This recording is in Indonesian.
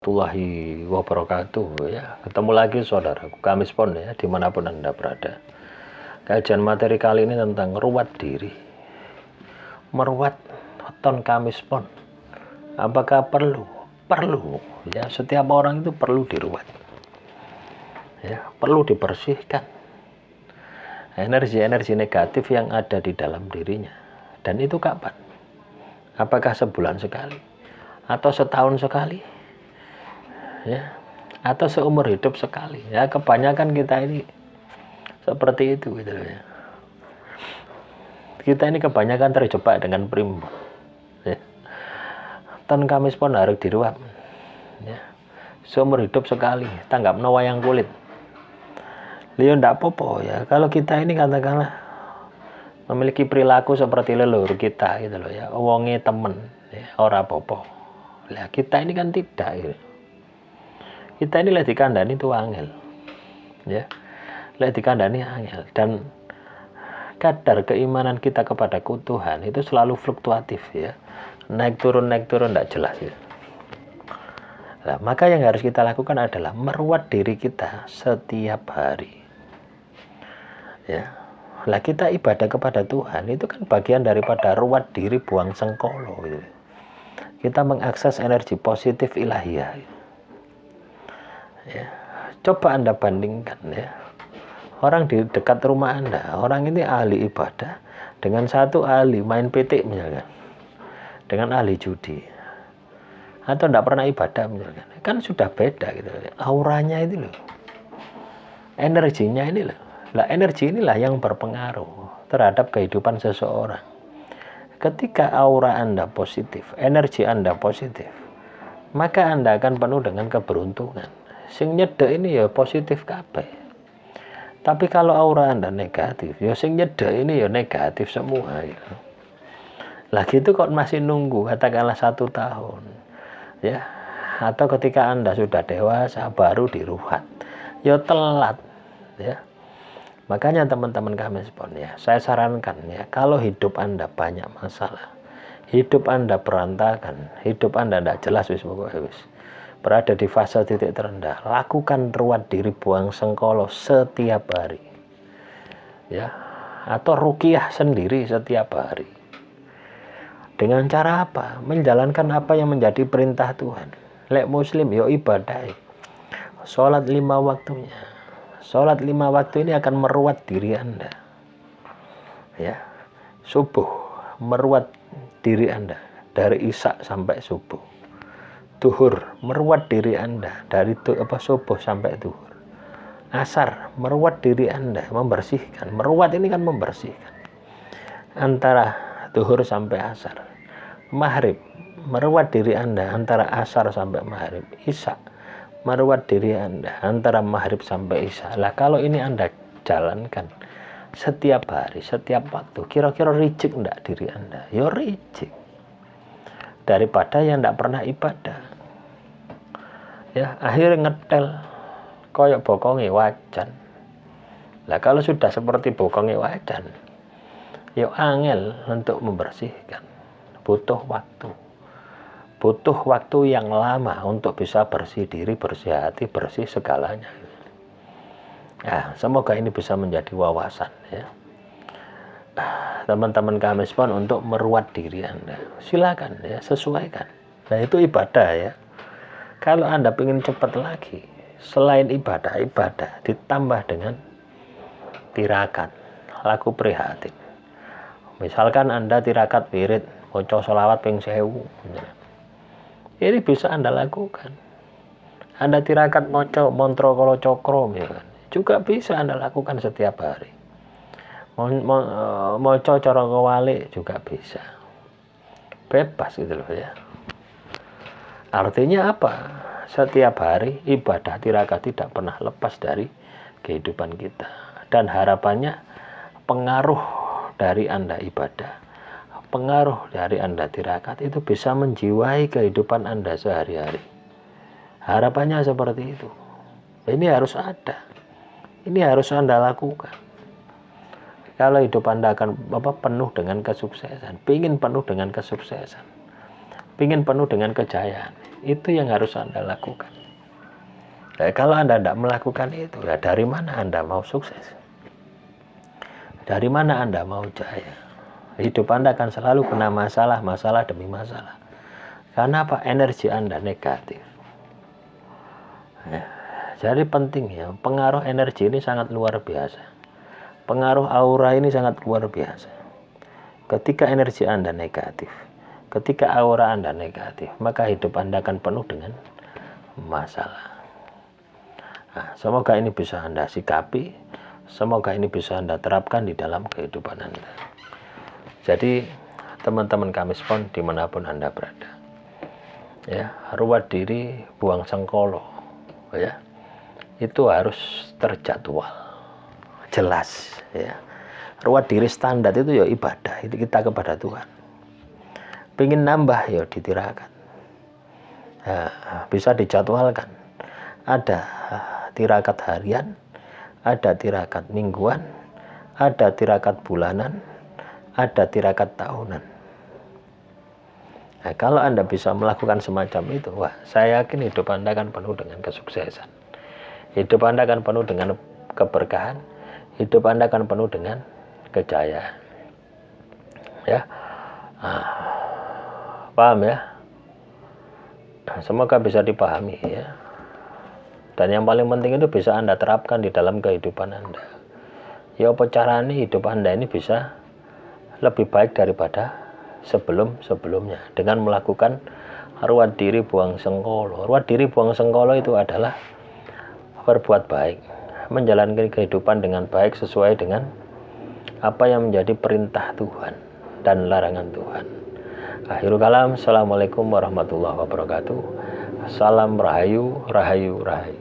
Warahmatullahi wabarakatuh ya. Ketemu lagi saudaraku, Kamis Pon ya, dimanapun Anda berada. Kajian materi kali ini tentang ruwat diri. Meruat ton Kamis Pon. Apakah perlu? Perlu ya, setiap orang itu perlu diruat ya, perlu dibersihkan energi-energi negatif yang ada di dalam dirinya. Dan itu kapan? Apakah sebulan sekali? Atau setahun sekali? Ya, atau seumur hidup sekali ya. Kebanyakan kita ini seperti itu gitu ya. Kita ini kebanyakan terjebak dengan primbon ya. Ton Kamis Pon harus diruap ya. Seumur hidup sekali, tanggap no wayang kulit. Liyo ndak popo ya kalau kita ini katakanlah memiliki perilaku seperti leluhur kita gitu loh ya, wonge temen ya, ora popo. Lah kita ini kan tidak gitu. Kita ini lagi dikandani itu angel ya, lagi dikandani angel. Dan kadar keimanan kita kepada Tuhan itu selalu fluktuatif ya, naik turun tidak jelas ya. Nah, maka yang harus kita lakukan adalah meruat diri kita setiap hari ya. Lah kita ibadah kepada Tuhan itu kan bagian daripada ruat diri buang sengkolo gitu. Kita mengakses energi positif ilahiyah gitu. Ya, coba Anda bandingkan ya, orang di dekat rumah Anda, orang ini ahli ibadah dengan satu ahli main PT misalkan, dengan ahli judi, atau tidak pernah ibadah misalkan, kan sudah beda gitu. Auranya itu loh, energinya ini loh. Lah energi inilah yang berpengaruh terhadap kehidupan seseorang. Ketika aura Anda positif, energi Anda positif, maka Anda akan penuh dengan keberuntungan. Sing nyedek ini ya positif kabeh. Tapi kalau aura Anda negatif, ya sing nyedek ini ya negatif semua gitu. Lah gitu kok masih nunggu katakanlah 1 tahun ya, atau ketika Anda sudah dewasa baru diruat, ya telat ya. Makanya teman-teman Kamis Pon ya, saya sarankan ya, kalau hidup Anda banyak masalah, hidup Anda berantakan, hidup Anda tidak jelas pokoknya berada di fase titik terendah, lakukan ruat diri buang sengkolo setiap hari ya, atau ruqyah sendiri setiap hari. Dengan cara apa? Menjalankan apa yang menjadi perintah Tuhan. Lek muslim yo ibadah, sholat 5 waktunya. Sholat 5 waktu ini akan meruat diri Anda ya. Subuh meruat diri Anda dari isya sampai subuh. Duhur meruat diri Anda dari subuh sampai duhur. Asar meruat diri Anda, membersihkan. Meruat ini kan membersihkan antara duhur sampai asar. Maghrib meruat diri Anda antara asar sampai maghrib. Isya meruat diri Anda antara maghrib sampai isya. Lah kalau ini Anda jalankan setiap hari, setiap waktu, kira-kira reject enggak diri Anda? Ya reject. Daripada yang tidak pernah ibadah ya, akhirnya ngetel koyok bokonge wajan. Lah kalau sudah seperti bokonge wajan, ya angel untuk membersihkan, butuh waktu yang lama untuk bisa bersih diri, bersih hati, bersih segalanya. Nah, semoga ini bisa menjadi wawasan ya teman-teman Kamis Pon untuk meruat diri Anda. Silakan ya, sesuaikan. Nah itu ibadah ya. Kalau Anda ingin cepat lagi, selain ibadah ditambah dengan tirakat, laku prihatin. Misalkan Anda tirakat wirid, maca sholawat ping 1000, ini bisa Anda lakukan. Anda tirakat maca mantra kala cakra misalkan, juga bisa Anda lakukan setiap hari. Maca cara kewalik juga bisa, bebas gitu loh ya. Artinya apa? Setiap hari ibadah tirakat tidak pernah lepas dari kehidupan kita. Dan harapannya pengaruh dari Anda ibadah, pengaruh dari Anda tirakat itu bisa menjiwai kehidupan Anda sehari-hari. Harapannya seperti itu. Ini harus ada. Ini harus Anda lakukan. Kalau hidup Anda akan penuh dengan kesuksesan, ingin penuh dengan kesuksesan, ingin penuh dengan kejayaan. Itu yang harus Anda lakukan. Nah, kalau Anda tidak melakukan itu, ya dari mana Anda mau sukses? Dari mana Anda mau jaya? Hidup Anda akan selalu kena masalah, masalah demi masalah. Karena apa? Energi Anda negatif. Ya, jadi penting ya, pengaruh energi ini sangat luar biasa. Pengaruh aura ini sangat luar biasa. Ketika energi Anda negatif, ketika aura Anda negatif, maka hidup Anda akan penuh dengan masalah. Nah, semoga ini bisa Anda sikapi, semoga ini bisa Anda terapkan di dalam kehidupan Anda. Jadi teman-teman Kamispon dimanapun Anda berada, ya, ruwet diri buang sengkolo, ya, itu harus terjadwal, jelas, ya. Ruwet diri standar itu ya ibadah, itu kita kepada Tuhan. Pengen nambah ya ditirakat, bisa dijadwalkan. Ada tirakat harian, ada tirakat mingguan, ada tirakat bulanan, ada tirakat tahunan. Nah, kalau Anda bisa melakukan semacam itu, wah, saya yakin hidup Anda akan penuh dengan kesuksesan. Hidup Anda akan penuh dengan keberkahan, hidup Anda akan penuh dengan kejayaan. Ya, paham ya? Semoga bisa dipahami ya. Dan yang paling penting itu bisa Anda terapkan di dalam kehidupan Anda. Ya, apa caranya hidup Anda ini bisa lebih baik daripada sebelum-sebelumnya dengan melakukan ruwet diri buang sengkolo. Ruwet diri buang sengkolo itu adalah berbuat baik, menjalani kehidupan dengan baik sesuai dengan apa yang menjadi perintah Tuhan dan larangan Tuhan. Akhirul kalam, assalamualaikum warahmatullahi wabarakatuh. Salam rahayu, rahayu, rahayu.